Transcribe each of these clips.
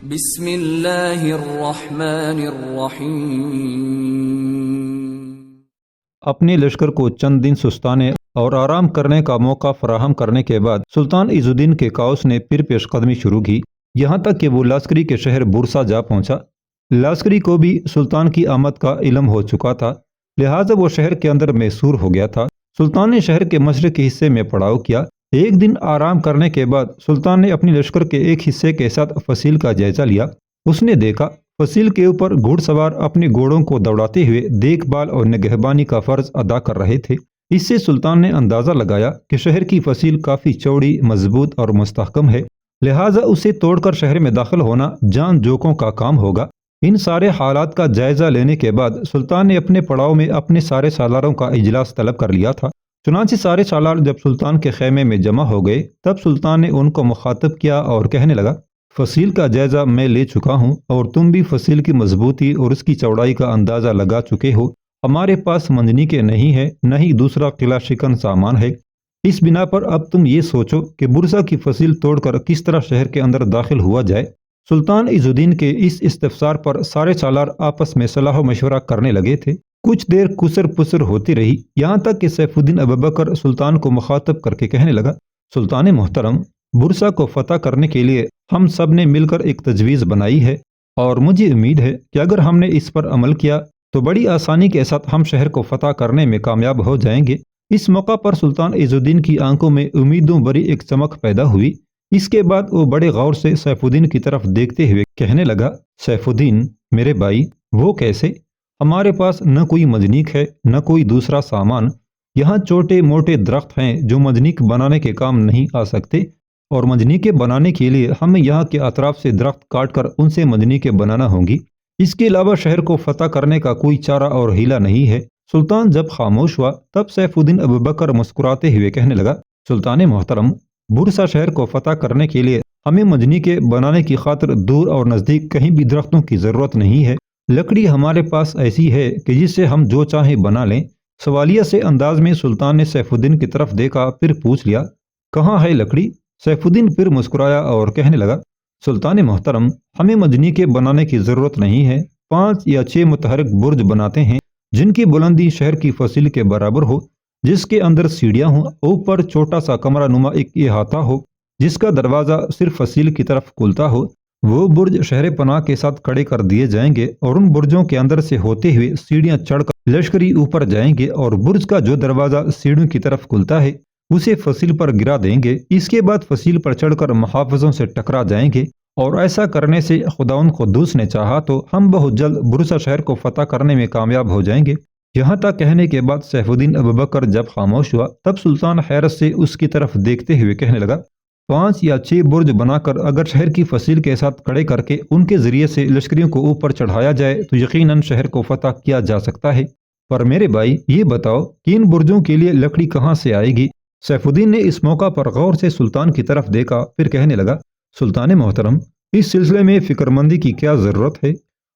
بسم اللہ الرحمن الرحیم۔ اپنے لشکر کو چند دن سستانے اور آرام کرنے کا موقع فراہم کرنے کے بعد سلطان عز الدین کیکاؤس نے پھر پیش قدمی شروع کی، یہاں تک کہ وہ لاسکری کے شہر بورسا جا پہنچا۔ لاسکری کو بھی سلطان کی آمد کا علم ہو چکا تھا، لہٰذا وہ شہر کے اندر محصور ہو گیا تھا۔ سلطان نے شہر کے مشرقی حصے میں پڑاؤ کیا۔ ایک دن آرام کرنے کے بعد سلطان نے اپنے لشکر کے ایک حصے کے ساتھ فصیل کا جائزہ لیا۔ اس نے دیکھا فصیل کے اوپر گھوڑ سوار اپنے گھوڑوں کو دوڑاتے ہوئے دیکھ بھال اور نگہبانی کا فرض ادا کر رہے تھے۔ اس سے سلطان نے اندازہ لگایا کہ شہر کی فصیل کافی چوڑی، مضبوط اور مستحکم ہے، لہٰذا اسے توڑ کر شہر میں داخل ہونا جان جوکوں کا کام ہوگا۔ ان سارے حالات کا جائزہ لینے کے بعد سلطان نے اپنے پڑاؤ میں اپنے سارے سالاروں کا اجلاس طلب کر لیا تھا۔ چنانچہ سارے سالار جب سلطان کے خیمے میں جمع ہو گئے تب سلطان نے ان کو مخاطب کیا اور کہنے لگا، فصیل کا جائزہ میں لے چکا ہوں اور تم بھی فصیل کی مضبوطی اور اس کی چوڑائی کا اندازہ لگا چکے ہو۔ ہمارے پاس منجنیقیں نہیں ہے، نہ ہی دوسرا قلعہ شکن سامان ہے۔ اس بنا پر اب تم یہ سوچو کہ بورسا کی فصیل توڑ کر کس طرح شہر کے اندر داخل ہوا جائے۔ سلطان عز الدین کے اس استفسار پر سارے سالار آپس میں صلاح و مشورہ کرنے لگے تھے۔ کچھ دیر کسر پسر ہوتی رہی، یہاں تک کہ سیف الدین ابوبکر سلطان کو مخاطب کر کے کہنے لگا، سلطان محترم، بورسا کو فتح کرنے کے لیے ہم سب نے مل کر ایک تجویز بنائی ہے اور مجھے امید ہے کہ اگر ہم نے اس پر عمل کیا تو بڑی آسانی کے ساتھ ہم شہر کو فتح کرنے میں کامیاب ہو جائیں گے۔ اس موقع پر سلطان عز الدین کی آنکھوں میں امیدوں بری ایک چمک پیدا ہوئی۔ اس کے بعد وہ بڑے غور سے سیف الدین کی طرف دیکھتے ہوئے کہنے لگا، سیف الدین میرے بھائی، وہ کیسے؟ ہمارے پاس نہ کوئی منجنیق ہے نہ کوئی دوسرا سامان۔ یہاں چھوٹے موٹے درخت ہیں جو منجنیق بنانے کے کام نہیں آ سکتے، اور منجنیقیں بنانے کے لیے ہمیں یہاں کے اطراف سے درخت کاٹ کر ان سے منجنیقیں بنانا ہوں گی۔ اس کے علاوہ شہر کو فتح کرنے کا کوئی چارہ اور ہیلا نہیں ہے۔ سلطان جب خاموش ہوا تب سیف الدین ابوبکر مسکراتے ہوئے کہنے لگا، سلطان محترم، بورسا شہر کو فتح کرنے کے لیے ہمیں منجنیقیں بنانے کی خاطر دور اور نزدیک کہیں بھی درختوں کی ضرورت نہیں ہے۔ لکڑی ہمارے پاس ایسی ہے کہ جس سے ہم جو چاہیں بنا لیں۔ سوالیہ سے انداز میں سلطان نے سیف الدین کی طرف دیکھا، پھر پوچھ لیا، کہاں ہے لکڑی؟ سیف الدین پھر مسکرایا اور کہنے لگا، سلطان محترم، ہمیں منجنیقیں بنانے کی ضرورت نہیں ہے۔ 5 یا 6 متحرک برج بناتے ہیں جن کی بلندی شہر کی فصیل کے برابر ہو، جس کے اندر سیڑھیاں ہوں، اوپر چھوٹا سا کمرہ نما ایک احاطہ ہو جس کا دروازہ صرف فصیل کی طرف کھلتا ہو۔ وہ برج شہر پناہ کے ساتھ کھڑے کر دیے جائیں گے اور ان برجوں کے اندر سے ہوتے ہوئے سیڑھیاں چڑھ کر لشکری اوپر جائیں گے اور برج کا جو دروازہ سیڑھیوں کی طرف کھلتا ہے اسے فصیل پر گرا دیں گے۔ اس کے بعد فصیل پر چڑھ کر محافظوں سے ٹکرا جائیں گے، اور ایسا کرنے سے خداوند قدوس نے چاہا تو ہم بہت جلد بورسا شہر کو فتح کرنے میں کامیاب ہو جائیں گے۔ یہاں تک کہنے کے بعد سیف الدین ابوبکر جب خاموش ہوا تب سلطان حیرت سے اس کی طرف دیکھتے ہوئے کہنے لگا، 5 یا 6 برج بنا کر اگر شہر کی فصیل کے ساتھ کھڑے کر کے ان کے ذریعے سے لشکریوں کو اوپر چڑھایا جائے تو یقیناً شہر کو فتح کیا جا سکتا ہے، پر میرے بھائی یہ بتاؤ کہ ان برجوں کے لیے لکڑی کہاں سے آئے گی؟ سیف الدین نے اس موقع پر غور سے سلطان کی طرف دیکھا، پھر کہنے لگا، سلطان محترم، اس سلسلے میں فکر مندی کی کیا ضرورت ہے؟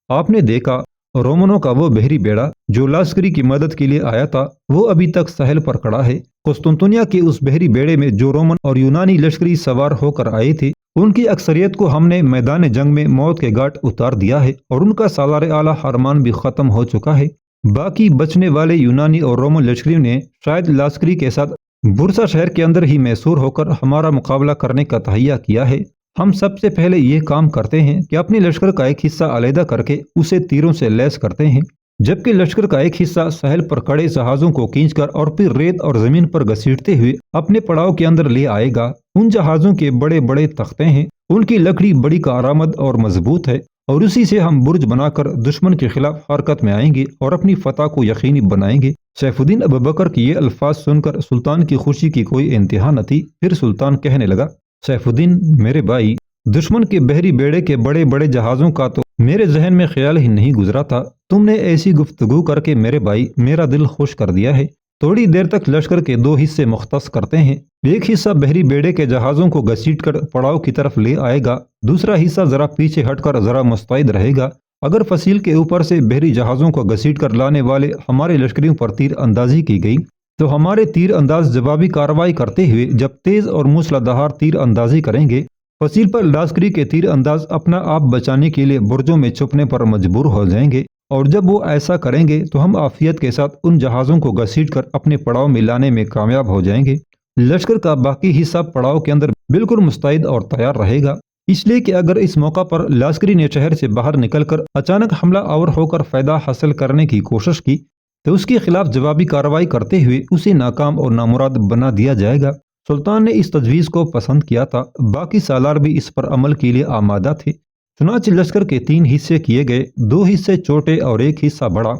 آپ نے دیکھا رومنوں کا وہ بحری بیڑا جو لاسکری کی مدد کے لیے آیا تھا وہ ابھی تک ساحل پر کھڑا ہے۔ قسطنطنیہ کے اس بحری بیڑے میں جو رومن اور یونانی لشکری سوار ہو کر آئے تھے ان کی اکثریت کو ہم نے میدان جنگ میں موت کے گھاٹ اتار دیا ہے اور ان کا سالار اعلیٰ حرمان بھی ختم ہو چکا ہے۔ باقی بچنے والے یونانی اور رومن لشکریوں نے شاید لاسکری کے ساتھ بورسا شہر کے اندر ہی محصور ہو کر ہمارا مقابلہ کرنے کا تہیہ کیا ہے۔ ہم سب سے پہلے یہ کام کرتے ہیں کہ اپنے لشکر کا ایک حصہ علیحدہ کر کے اسے تیروں سے لیس کرتے ہیں، جبکہ لشکر کا ایک حصہ ساحل پر کھڑے جہازوں کو کھینچ کر اور پھر ریت اور زمین پر گھسیٹتے ہوئے اپنے پڑاؤ کے اندر لے آئے گا۔ ان جہازوں کے بڑے بڑے تختے ہیں، ان کی لکڑی بڑی کارآمد اور مضبوط ہے، اور اسی سے ہم برج بنا کر دشمن کے خلاف حرکت میں آئیں گے اور اپنی فتح کو یقینی بنائیں گے۔ سیف الدین ابوبکر کی یہ الفاظ سن کر سلطان کی خوشی کی کوئی انتہا نہ تھی۔ پھر سلطان کہنے لگا، سیف الدین میرے بھائی، دشمن کے بحری بیڑے کے بڑے بڑے جہازوں کا تو میرے ذہن میں خیال ہی نہیں گزرا تھا۔ تم نے ایسی گفتگو کر کے میرے بھائی میرا دل خوش کر دیا ہے۔ تھوڑی دیر تک لشکر کے 2 حصے مختص کرتے ہیں، ایک حصہ بحری بیڑے کے جہازوں کو گھسیٹ کر پڑاؤ کی طرف لے آئے گا، دوسرا حصہ ذرا پیچھے ہٹ کر ذرا مستعد رہے گا۔ اگر فصیل کے اوپر سے بحری جہازوں کو گھسیٹ کر لانے والے ہمارے لشکریوں پر تیر اندازی کی گئی تو ہمارے تیر انداز جوابی کارروائی کرتے ہوئے جب تیز اور موسلا دھار تیر اندازی کریں گے فصیل پر لاسکری کے تیر انداز اپنا آپ بچانے کے لیے برجوں میں چھپنے پر مجبور ہو جائیں گے، اور جب وہ ایسا کریں گے تو ہم عافیت کے ساتھ ان جہازوں کو گھسیٹ کر اپنے پڑاؤ میں لانے میں کامیاب ہو جائیں گے۔ لشکر کا باقی حصہ پڑاؤ کے اندر بالکل مستعد اور تیار رہے گا، اس لیے کہ اگر اس موقع پر لاسکری نے شہر سے باہر نکل کر اچانک حملہ آور ہو کر فائدہ حاصل کرنے کی کوشش کی تو اس کے خلاف جوابی کارروائی کرتے ہوئے اسے ناکام اور نامراد بنا دیا جائے گا۔ سلطان نے اس تجویز کو پسند کیا تھا، باقی سالار بھی اس پر عمل کے لیے آمادہ تھے۔ چنانچہ لشکر کے 3 حصے کیے گئے، 2 حصے چھوٹے اور 1 حصہ بڑا۔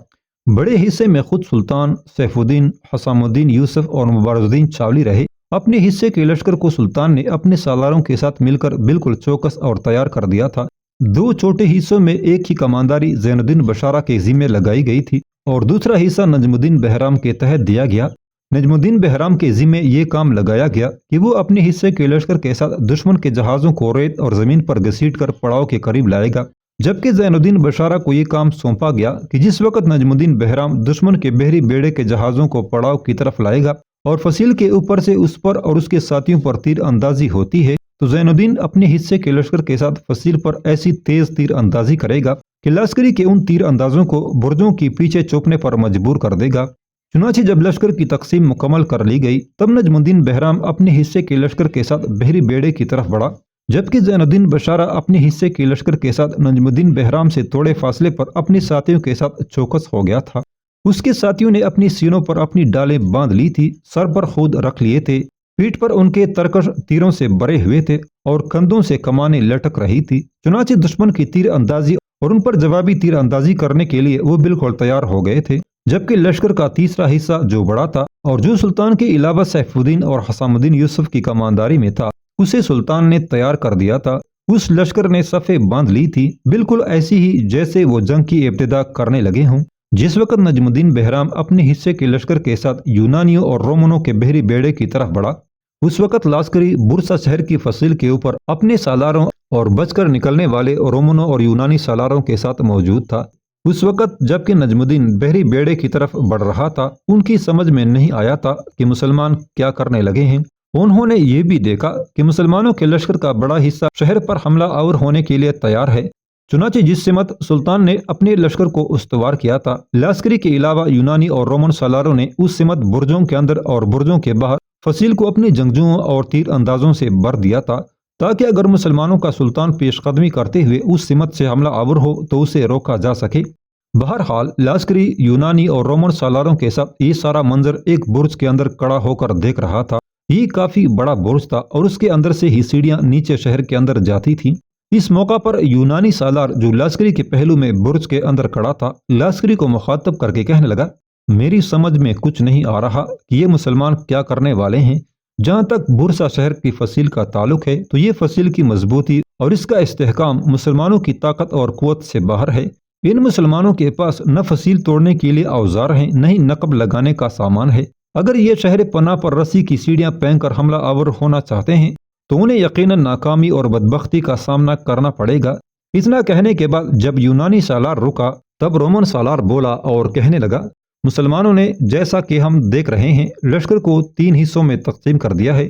بڑے حصے میں خود سلطان، سیف الدین، حسام الدین یوسف اور مبارز الدین چاولی رہے۔ اپنے حصے کے لشکر کو سلطان نے اپنے سالاروں کے ساتھ مل کر بالکل چوکس اور تیار کر دیا تھا۔ 2 چھوٹے حصوں میں ایک ہی کمانداری زین الدین بشارہ کے ذمہ لگائی گئی تھی اور دوسرا حصہ نجم الدین بہرام کے تحت دیا گیا۔ نجم الدین بہرام کے ذمہ یہ کام لگایا گیا کہ وہ اپنے حصے کے لشکر کے ساتھ دشمن کے جہازوں کو ریت اور زمین پر گھسیٹ کر پڑاؤ کے قریب لائے گا، جبکہ زین الدین بشارہ کو یہ کام سونپا گیا کہ جس وقت نجم الدین بہرام دشمن کے بحری بیڑے کے جہازوں کو پڑاؤ کی طرف لائے گا اور فصیل کے اوپر سے اس پر اور اس کے ساتھیوں پر تیر اندازی ہوتی ہے تو زین الدین اپنے حصے کے لشکر کے ساتھ فصیل پر ایسی تیز تیر اندازی کرے گا کہ لشکری کے ان تیر اندازوں کو برجوں کی پیچھے چھپنے پر مجبور کر دے گا۔ چنانچہ جب لشکر کی تقسیم مکمل کر لی گئی تب نجم الدین بہرام اپنے حصے کے لشکر کے ساتھ بحری بیڑے کی طرف بڑھا، جبکہ زین الدین بشارہ اپنے حصے کے لشکر کے ساتھ نجم الدین بہرام سے تھوڑے فاصلے پر اپنے ساتھیوں کے ساتھ چوکس ہو گیا تھا۔ اس کے ساتھیوں نے اپنی سینوں پر اپنی ڈالیں باندھ لی تھی، سر پر خود رکھ لیے تھے، پیٹھ پر ان کے ترکش تیروں سے بھرے ہوئے تھے اور کندھوں سے کمانیں لٹک رہی تھی۔ چنانچہ دشمن کی تیر اندازی اور ان پر جوابی تیر اندازی کرنے کے لیے وہ بالکل تیار ہو گئے تھے، جبکہ لشکر کا تیسرا حصہ جو بڑا تھا اور جو سلطان کے علاوہ سیف الدین اور حسام الدین یوسف کی کمانداری میں تھا، اسے سلطان نے تیار کر دیا تھا۔ اس لشکر نے صفیں باندھ لی تھی، بالکل ایسی ہی جیسے وہ جنگ کی ابتدا کرنے لگے ہوں۔ جس وقت نجم الدین بہرام اپنے حصے کے لشکر کے ساتھ یونانیوں اور رومنوں کے بحری بیڑے کی طرف بڑھا، اس وقت لاسکری برسا شہر کی فصیل کے اوپر اپنے سالاروں اور بچ کر نکلنے والے رومنوں اور یونانی سالاروں کے ساتھ موجود تھا۔ اس وقت جبکہ نجم الدین بحری بیڑے کی طرف بڑھ رہا تھا، ان کی سمجھ میں نہیں آیا تھا کہ مسلمان کیا کرنے لگے ہیں۔ انہوں نے یہ بھی دیکھا کہ مسلمانوں کے لشکر کا بڑا حصہ شہر پر حملہ آور ہونے کے لیے تیار ہے۔ چنانچہ جس سمت سلطان نے اپنے لشکر کو استوار کیا تھا، لاسکری کے علاوہ یونانی اور رومن سالاروں نے اس سمت برجوں کے اندر اور برجوں کے باہر فصیل کو اپنے جنگجوؤں اور تیر اندازوں سے بھر دیا تھا، تاکہ اگر مسلمانوں کا سلطان پیش قدمی کرتے ہوئے اس سمت سے حملہ آور ہو تو اسے روکا جا سکے۔ بہرحال لاسکری یونانی اور رومن سالاروں کے ساتھ یہ سارا منظر ایک برج کے اندر کڑا ہو کر دیکھ رہا تھا۔ یہ کافی بڑا برج تھا اور اس کے اندر سے ہی سیڑھیاں نیچے شہر کے اندر جاتی تھیں۔ اس موقع پر یونانی سالار جو لاسکری کے پہلو میں برج کے اندر کڑا تھا، لاسکری کو مخاطب کر کے کہنے لگا، میری سمجھ میں کچھ نہیں آ رہا کہ یہ مسلمان کیا کرنے والے ہیں۔ جہاں تک برسا شہر کی فصیل کا تعلق ہے تو یہ فصیل کی مضبوطی اور اس کا استحکام مسلمانوں کی طاقت اور قوت سے باہر ہے۔ ان مسلمانوں کے پاس نہ فصیل توڑنے کے لیے اوزار ہیں، نہ ہی نقب لگانے کا سامان ہے۔ اگر یہ شہر پناہ پر رسی کی سیڑھیاں پھینک کر حملہ آور ہونا چاہتے ہیں تو انہیں یقیناً ناکامی اور بدبختی کا سامنا کرنا پڑے گا۔ اتنا کہنے کے بعد جب یونانی سالار رکا تب رومن سالار بولا اور کہنے لگا، مسلمانوں نے جیسا کہ ہم دیکھ رہے ہیں لشکر کو 3 حصوں میں تقسیم کر دیا ہے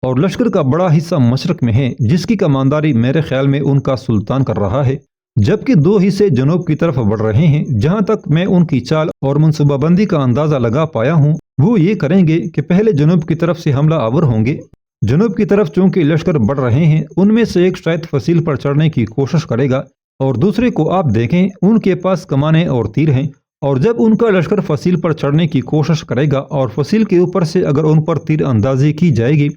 اور لشکر کا بڑا حصہ مشرق میں ہے، جس کی کمانداری میرے خیال میں ان کا سلطان کر رہا ہے، جبکہ 2 حصے جنوب کی طرف بڑھ رہے ہیں۔ جہاں تک میں ان کی چال اور منصوبہ بندی کا اندازہ لگا پایا ہوں وہ یہ کریں گے کہ پہلے جنوب کی طرف سے حملہ آور ہوں گے۔ جنوب کی طرف چونکہ لشکر بڑھ رہے ہیں، ان میں سے ایک شاید فصیل پر چڑھنے کی کوشش کرے گا اور دوسرے کو آپ دیکھیں ان کے پاس کمانیں اور تیر ہیں، اور جب ان کا لشکر فصیل پر چڑھنے کی کوشش کرے گا اور فصیل کے اوپر سے اگر ان پر تیر اندازی کی جائے گی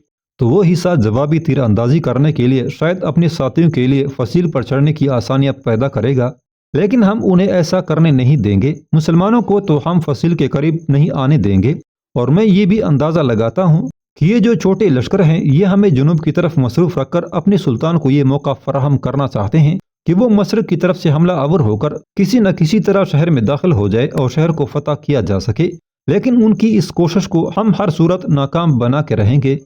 تو وہ حصہ جوابی تیر اندازی کرنے کے لیے شاید اپنے ساتھیوں کے لیے فصیل پر چڑھنے کی آسانیاں پیدا کرے گا، لیکن ہم انہیں ایسا کرنے نہیں دیں گے۔ مسلمانوں کو تو ہم فصیل کے قریب نہیں آنے دیں گے، اور میں یہ بھی اندازہ لگاتا ہوں کہ یہ جو چھوٹے لشکر ہیں یہ ہمیں جنوب کی طرف مصروف رکھ کر اپنے سلطان کو یہ موقع فراہم کرنا چاہتے ہیں کہ وہ مشرق کی طرف سے حملہ آور ہو کر کسی نہ کسی طرح شہر میں داخل ہو جائے اور شہر کو فتح کیا جا سکے، لیکن ان کی اس کوشش کو ہم ہر صورت ناکام بنا کے رہیں گے۔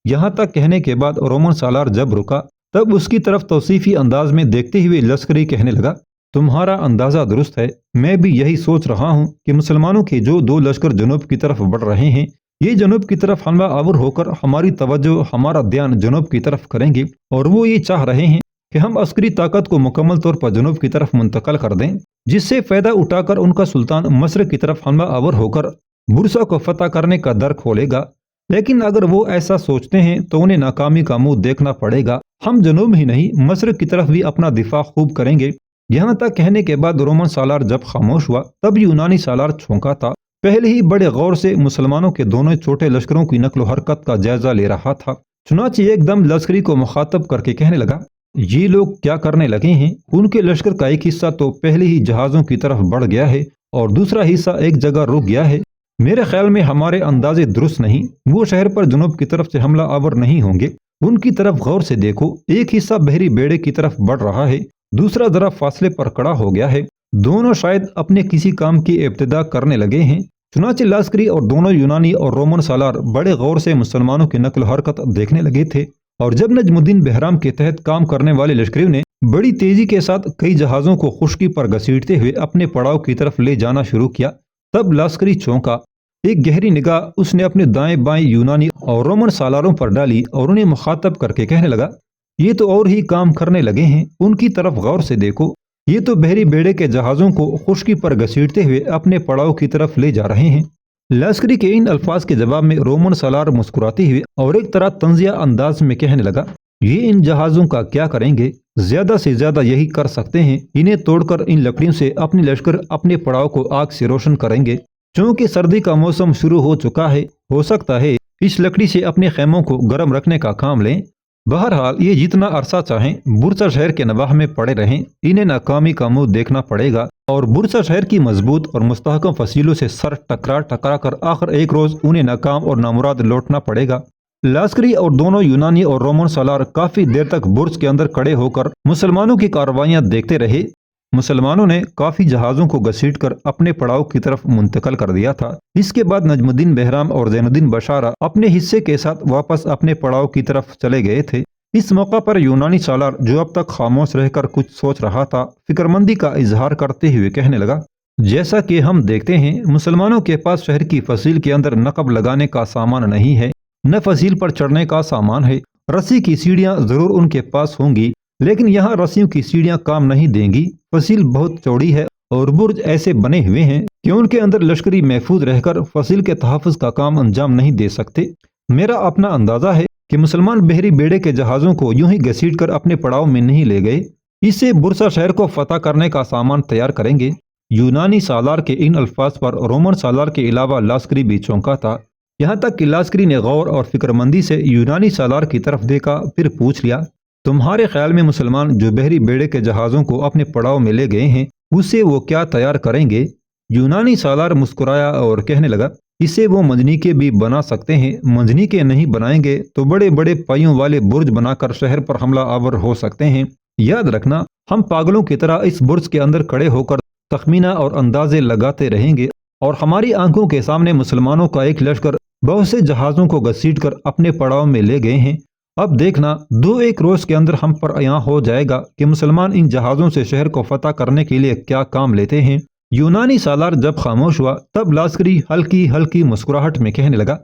یہاں تک کہنے کے بعد رومن سالار جب رکا تب اس کی طرف توصیفی انداز میں دیکھتے ہوئے لشکری کہنے لگا، تمہارا اندازہ درست ہے، میں بھی یہی سوچ رہا ہوں کہ مسلمانوں کے جو 2 لشکر جنوب کی طرف بڑھ رہے ہیں یہ جنوب کی طرف حملہ آور ہو کر ہماری توجہ ہمارا دھیان جنوب کی طرف کریں گے، اور وہ یہ چاہ رہے ہیں کہ ہم عسکری طاقت کو مکمل طور پر جنوب کی طرف منتقل کر دیں، جس سے فائدہ اٹھا کر ان کا سلطان مشرق کی طرف حملہ آور ہو کر برسا کو فتح کرنے کا در کھولے گا۔ لیکن اگر وہ ایسا سوچتے ہیں تو انہیں ناکامی کا منہ دیکھنا پڑے گا۔ ہم جنوب ہی نہیں مشرق کی طرف بھی اپنا دفاع خوب کریں گے۔ یہاں تک کہنے کے بعد رومن سالار جب خاموش ہوا تب یونانی سالار چونکا تھا۔ پہلے ہی بڑے غور سے مسلمانوں کے دونوں چھوٹے لشکروں کی نقل و حرکت کا جائزہ لے رہا تھا، چنانچہ ایک دم لشکری کو مخاطب کر کے کہنے لگا، یہ لوگ کیا کرنے لگے ہیں؟ ان کے لشکر کا ایک حصہ تو پہلے ہی جہازوں کی طرف بڑھ گیا ہے اور دوسرا حصہ ایک جگہ رک گیا ہے۔ میرے خیال میں ہمارے اندازے درست نہیں، وہ شہر پر جنوب کی طرف سے حملہ آور نہیں ہوں گے۔ ان کی طرف غور سے دیکھو، ایک حصہ بحری بیڑے کی طرف بڑھ رہا ہے، دوسرا ذرا فاصلے پر کڑا ہو گیا ہے، دونوں شاید اپنے کسی کام کی ابتدا کرنے لگے ہیں۔ چنانچہ لاسکری اور دونوں یونانی اور رومن سالار بڑے غور سے مسلمانوں کی نقل و حرکت دیکھنے لگے تھے، اور جب نجم الدین بہرام کے تحت کام کرنے والے لشکریوں نے بڑی تیزی کے ساتھ کئی جہازوں کو خشکی پر گھسیٹتے ہوئے اپنے پڑاؤ کی طرف لے جانا شروع کیا، تب لاسکری چونکا۔ ایک گہری نگاہ اس نے اپنے دائیں بائیں یونانی اور رومن سالاروں پر ڈالی اور انہیں مخاطب کر کے کہنے لگا، یہ تو اور ہی کام کرنے لگے ہیں، ان کی طرف غور سے دیکھو، یہ تو بحری بیڑے کے جہازوں کو خشکی پر گھسیٹتے ہوئے اپنے پڑاؤ کی طرف لے جا رہے ہیں۔ لاسکری کے ان الفاظ کے جواب میں رومن سالار مسکراتے ہوئے اور ایک طرح طنزیہ انداز میں کہنے لگا، یہ ان جہازوں کا کیا کریں گے؟ زیادہ سے زیادہ یہی کر سکتے ہیں، انہیں توڑ کر ان لکڑیوں سے اپنے لشکر اپنے پڑاؤ کو آگ سے روشن کریں گے۔ چونکہ سردی کا موسم شروع ہو چکا ہے، ہو سکتا ہے اس لکڑی سے اپنے خیموں کو گرم رکھنے کا کام لیں۔ بہرحال یہ جتنا عرصہ چاہیں برسا شہر کے نواح میں پڑے رہیں، انہیں ناکامی کا منہ دیکھنا پڑے گا، اور برسا شہر کی مضبوط اور مستحکم فصیلوں سے سر ٹکرا کر آخر ایک روز انہیں ناکام اور نامراد لوٹنا پڑے گا۔ لاسکری اور دونوں یونانی اور رومن سالار کافی دیر تک برج کے اندر کھڑے ہو کر مسلمانوں کی کارروائیاں دیکھتے رہے۔ مسلمانوں نے کافی جہازوں کو گھسیٹ کر اپنے پڑاؤ کی طرف منتقل کر دیا تھا۔ اس کے بعد نجم الدین بہرام اور زین الدین بشارہ اپنے حصے کے ساتھ واپس اپنے پڑاؤ کی طرف چلے گئے تھے۔ اس موقع پر یونانی سالار جو اب تک خاموش رہ کر کچھ سوچ رہا تھا، فکرمندی کا اظہار کرتے ہوئے کہنے لگا، جیسا کہ ہم دیکھتے ہیں مسلمانوں کے پاس شہر کی فصیل کے اندر نقب لگانے کا سامان نہیں ہے، نہ فصیل پر چڑھنے کا سامان ہے۔ رسی کی سیڑھیاں ضرور ان کے پاس ہوں گی، لیکن یہاں رسیوں کی سیڑھیاں کام نہیں دیں گی۔ فصیل بہت چوڑی ہے اور برج ایسے بنے ہوئے ہیں کہ ان کے اندر لشکری محفوظ رہ کر فصیل کے تحفظ کا کام انجام نہیں دے سکتے۔ میرا اپنا اندازہ ہے کہ مسلمان بحری بیڑے کے جہازوں کو یوں ہی گھسیٹ کر اپنے پڑاؤ میں نہیں لے گئے، اس سے برسا شہر کو فتح کرنے کا سامان تیار کریں گے۔ یونانی سالار کے ان الفاظ پر رومن سالار کے علاوہ لاسکری بھی چونکا تھا، یہاں تک کہ لاسکری نے غور اور فکرمندی سے یونانی سالار کی طرف دیکھا، پھر پوچھ لیا، تمہارے خیال میں مسلمان جو بحری بیڑے کے جہازوں کو اپنے پڑاؤ میں لے گئے ہیں اسے وہ کیا تیار کریں گے؟ یونانی سالار مسکرایا اور کہنے لگا، اسے وہ منجنیقے بھی بنا سکتے ہیں، منجنیقے نہیں بنائیں گے تو بڑے بڑے پائیوں والے برج بنا کر شہر پر حملہ آور ہو سکتے ہیں۔ یاد رکھنا، ہم پاگلوں کی طرح اس برج کے اندر کھڑے ہو کر تخمینہ اور اندازے لگاتے رہیں گے، اور ہماری آنکھوں کے سامنے مسلمانوں کا ایک لشکر بہت سے جہازوں کو گھسیٹ کر اپنے پڑاؤ میں لے گئے ہیں۔ اب دیکھنا، دو ایک روز کے اندر ہم پر عیاں ہو جائے گا کہ مسلمان ان جہازوں سے شہر کو فتح کرنے کے لیے کیا کام لیتے ہیں۔ یونانی سالار جب خاموش ہوا تب لاسکری ہلکی ہلکی مسکراہٹ میں کہنے لگا،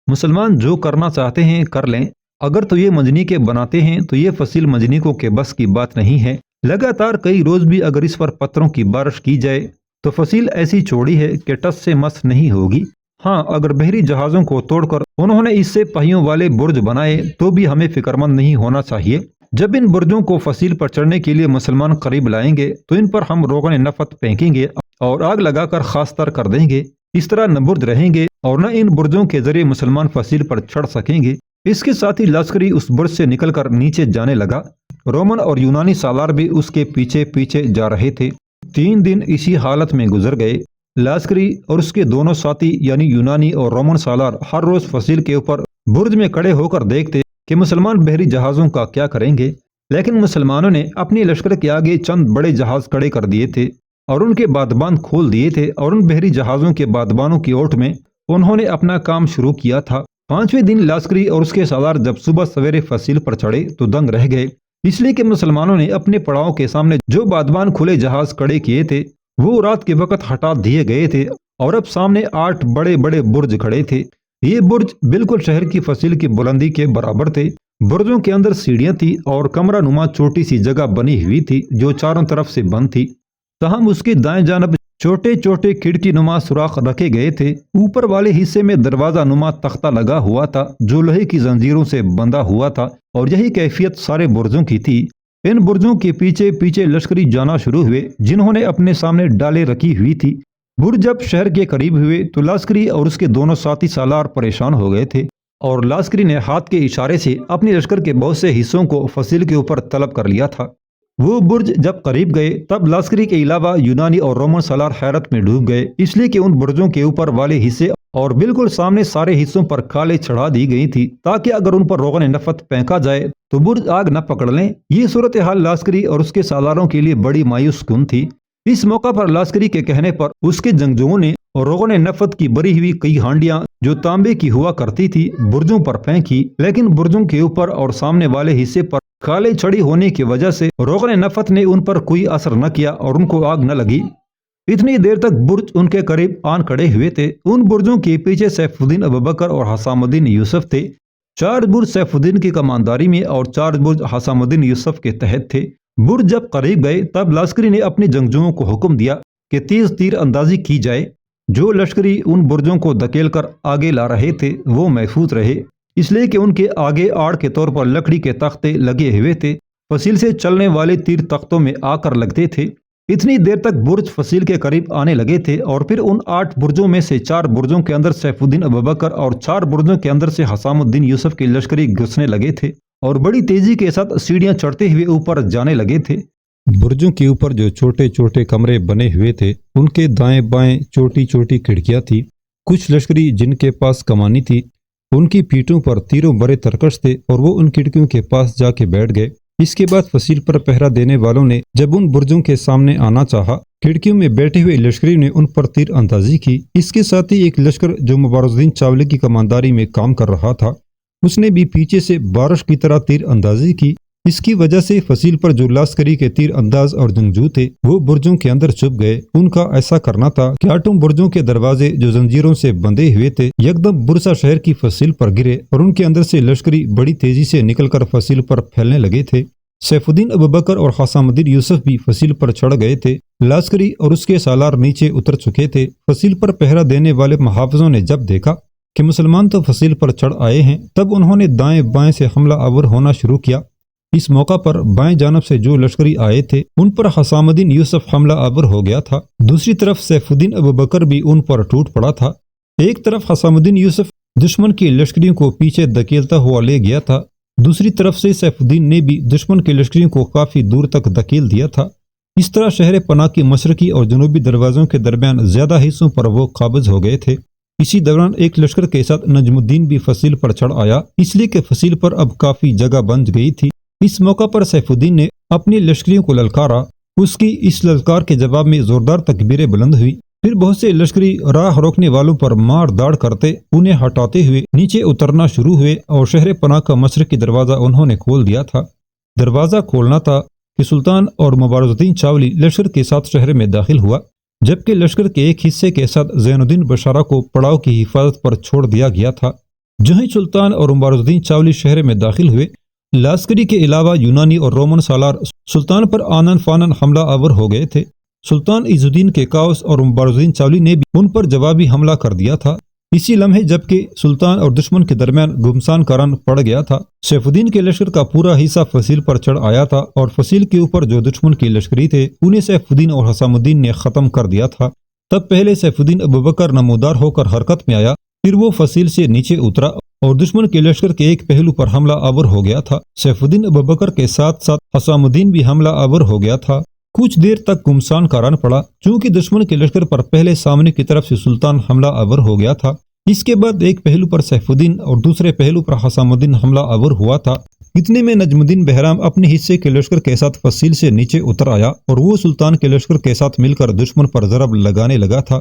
مسلمان جو کرنا چاہتے ہیں کر لیں، اگر تو یہ منجنیقے بناتے ہیں تو یہ فصیل منجنیقوں کے بس کی بات نہیں ہے۔ لگاتار کئی روز بھی اگر اس پر پتھروں کی بارش کی جائے تو فصیل ایسی چوڑی ہے کہ ٹس سے مس نہیں ہوگی۔ ہاں، اگر بحری جہازوں کو توڑ کر انہوں نے اس سے پہیوں والے برج بنائے تو بھی ہمیں فکرمند نہیں ہونا چاہیے۔ جب ان برجوں کو فصیل پر چڑھنے کے لیے مسلمان قریب لائیں گے تو ان پر ہم روغن نفت پھینکیں گے اور آگ لگا کر خاص تر کر دیں گے۔ اس طرح نہ برج رہیں گے اور نہ ان برجوں کے ذریعے مسلمان فصیل پر چڑھ سکیں گے۔ اس کے ساتھ ہی لاسکری اس برج سے نکل کر نیچے جانے لگا۔ رومن اور یونانی سالار بھی اس کے پیچھے پیچھے جا رہے تھے۔ 3 دن اسی حالت میں گزر گئے۔ لاسکری اور اس کے دونوں ساتھی یعنی یونانی اور رومن سالار ہر روز فصیل کے اوپر برج میں کھڑے ہو کر دیکھتے کہ مسلمان بحری جہازوں کا کیا کریں گے، لیکن مسلمانوں نے اپنے لشکر کے آگے چند بڑے جہاز کھڑے کر دیے تھے اور ان کے بادبان کھول دیے تھے، اور ان بحری جہازوں کے بادبانوں کی اوٹ میں انہوں نے اپنا کام شروع کیا تھا۔ 5ویں دن لاسکری اور اس کے سالار جب صبح سویرے فصیل پر چڑھے تو دنگ رہ گئے، اس لیے کہ مسلمانوں نے اپنے پڑاؤں کے سامنے جو بادبان کھلے جہاز کھڑے کیے تھے وہ رات کے وقت ہٹا دیے گئے تھے، اور اب سامنے 8 بڑے بڑے برج کھڑے تھے۔ یہ برج بالکل شہر کی فصیل کی بلندی کے برابر تھے۔ برجوں کے اندر سیڑھیاں تھی اور کمرہ نما چھوٹی سی جگہ بنی ہوئی تھی جو چاروں طرف سے بند تھی، تاہم اس کی دائیں جانب چھوٹے چھوٹے کھڑکی نما سوراخ رکھے گئے تھے۔ اوپر والے حصے میں دروازہ نما تختہ لگا ہوا تھا جو لوہے کی زنجیروں سے بندھا ہوا تھا، اور یہی کیفیت سارے برجوں کی تھی۔ ان برجوں کے پیچھے پیچھے لشکری جانا شروع ہوئے جنہوں نے اپنے سامنے ڈالیں رکھی ہوئی تھی۔ برج جب شہر کے قریب ہوئے تو لشکری اور اس کے دونوں ساتھی سالار پریشان ہو گئے تھے، اور لشکری نے ہاتھ کے اشارے سے اپنی لشکر کے بہت سے حصوں کو فصیل کے اوپر طلب کر لیا تھا۔ وہ برج جب قریب گئے تب لشکری کے علاوہ یونانی اور رومن سالار حیرت میں ڈوب گئے، اس لیے کہ ان برجوں کے اوپر والے حصے اور بالکل سامنے سارے حصوں پر کھالیں چڑھا دی گئی تھی تاکہ اگر ان پر روغن نفت پھینکا جائے تو برج آگ نہ پکڑ لیں۔ یہ صورتحال لشکری اور اس کے سالاروں کے لیے بڑی مایوس کن تھی۔ اس موقع پر لشکری کے کہنے پر اس کے جنگجوؤں نے روغن نفت کی بری ہوئی کئی ہانڈیاں جو تانبے کی ہوا کرتی تھی برجوں پر پھینکی، لیکن برجوں کے اوپر اور سامنے والے حصے پر کھالیں چڑھی ہونے کی وجہ سے روغن نفت نے ان پر کوئی اثر نہ کیا اور ان کو آگ نہ لگی۔ اتنی دیر تک برج ان کے قریب آن کھڑے ہوئے تھے۔ ان برجوں کے پیچھے سیف الدین ابوبکر اور حسام الدین یوسف تھے۔ 4 برج سیف الدین کی کمانداری میں اور 4 برج حسام الدین یوسف کے تحت تھے۔ برج جب قریب گئے تب لشکری نے اپنے جنگجوؤں کو حکم دیا کہ تیز تیر اندازی کی جائے۔ جو لشکری ان برجوں کو دھکیل کر آگے لا رہے تھے وہ محفوظ رہے، اس لیے کہ ان کے آگے آڑ کے طور پر لکڑی کے تختے لگے ہوئے تھے۔ فصیل سے چلنے والے تیر تختوں میں آ کر لگتے تھے۔ اتنی دیر تک برج فصیل کے قریب آنے لگے تھے، اور پھر ان 8 برجوں میں سے 4 برجوں کے اندر سیف الدین ابوبکر اور 4 برجوں کے اندر سے حسام الدین یوسف کے لشکری گھسنے لگے تھے اور بڑی تیزی کے ساتھ سیڑھیاں چڑھتے ہوئے اوپر جانے لگے تھے۔ برجوں کے اوپر جو چھوٹے چھوٹے کمرے بنے ہوئے تھے ان کے دائیں بائیں چھوٹی چھوٹی کھڑکیاں تھیں۔ کچھ لشکری جن کے پاس کمانی تھی ان کی پیٹھوں پر تیروں بڑے ترکش تھے اور وہ ان کھڑکیوں کے پاس جا کے بیٹھ گئے۔ اس کے بعد فصیل پر پہرا دینے والوں نے جب ان برجوں کے سامنے آنا چاہا، کھڑکیوں میں بیٹھے ہوئے لشکری نے ان پر تیر اندازی کی۔ اس کے ساتھ ہی ایک لشکر جو مبارز الدین چاولی کی کمانداری میں کام کر رہا تھا اس نے بھی پیچھے سے بارش کی طرح تیر اندازی کی۔ اس کی وجہ سے فصیل پر جو لشکری کے تیر انداز اور جنگجو تھے وہ برجوں کے اندر چھپ گئے۔ ان کا ایسا کرنا تھا کہ 8 برجوں کے دروازے جو زنجیروں سے بندھے ہوئے تھے یکدم برسا شہر کی فصیل پر گرے، اور ان کے اندر سے لشکری بڑی تیزی سے نکل کر فصیل پر پھیلنے لگے تھے۔ سیف الدین ابوبکر اور حسام الدین یوسف بھی فصیل پر چڑھ گئے تھے۔ لشکری اور اس کے سالار نیچے اتر چکے تھے۔ فصیل پر پہرا دینے والے محافظوں نے جب دیکھا کہ مسلمان تو فصیل پر چڑھ آئے ہیں تب انہوں نے دائیں بائیں سے حملہ آور ہونا شروع کیا۔ اس موقع پر بائیں جانب سے جو لشکری آئے تھے ان پر حسام الدین یوسف حملہ آور ہو گیا تھا، دوسری طرف سیف الدین ابوبکر بھی ان پر ٹوٹ پڑا تھا۔ ایک طرف حسام الدین یوسف دشمن کے لشکریوں کو پیچھے دھکیلتا ہوا لے گیا تھا، دوسری طرف سے سیف الدین نے بھی دشمن کے لشکریوں کو کافی دور تک دھکیل دیا تھا۔ اس طرح شہر پناہ کے مشرقی اور جنوبی دروازوں کے درمیان زیادہ حصوں پر وہ قابض ہو گئے تھے۔ اسی دوران ایک لشکر کے ساتھ نجم الدین بھی فصیل پر چڑھ آیا، اس لیے کہ فصیل پر اب کافی جگہ بن گئی تھی۔ اس موقع پر سیف الدین نے اپنی لشکریوں کو للکارا۔ اس کی اس للکار کے جواب میں زوردار تکبیریں بلند ہوئی۔ پھر بہت سے لشکری راہ روکنے والوں پر مار داڑ کرتے انہیں ہٹاتے ہوئے نیچے اترنا شروع ہوئے، اور شہر پناہ کا مشرقی دروازہ انہوں نے کھول دیا تھا۔ دروازہ کھولنا تھا کہ سلطان اور مبارز الدین چاولی لشکر کے ساتھ شہر میں داخل ہوا، جبکہ لشکر کے ایک حصے کے ساتھ زین الدین بشارہ کو پڑاؤ کی حفاظت پر چھوڑ دیا گیا تھا۔ جو ہی سلطان اور مبارز الدین چاولی شہر میں داخل ہوئے، لشکری کے علاوہ یونانی اور رومن سالار سلطان پر آنن فانن حملہ آور ہو گئے تھے۔ سلطان عز الدین کے کاؤس اور مبارز الدین چاولی نے بھی ان پر جوابی حملہ کر دیا تھا۔ اسی لمحے جبکہ سلطان اور دشمن کے درمیان گمسان کا رن پڑ گیا تھا، سیف الدین کے لشکر کا پورا حصہ فصیل پر چڑھ آیا تھا، اور فصیل کے اوپر جو دشمن کی لشکری تھے انہیں سیف الدین اور حسام الدین نے ختم کر دیا تھا۔ تب پہلے سیف الدین ابوبکر نمودار ہو کر حرکت میں آیا، پھر وہ فصیل سے نیچے اترا اور دشمن کے لشکر کے ایک پہلو پر حملہ آور ہو گیا تھا۔ سیف الدین ابوبکر کے ساتھ ساتھ حسام الدین بھی حملہ آور ہو گیا تھا۔ کچھ دیر تک گمسان کا رن پڑا، چونکہ دشمن کے لشکر پر پہلے سامنے کی طرف سے سلطان حملہ آور ہو گیا تھا۔ اس کے بعد ایک پہلو پر سیف الدین اور دوسرے پہلو پر حسام الدین حملہ آور ہوا تھا۔ اتنے میں نجم الدین بہرام اپنے حصے کے لشکر کے ساتھ فصیل سے نیچے اتر آیا، اور وہ سلطان کے لشکر کے ساتھ مل کر دشمن پر ضرب لگانے لگا تھا۔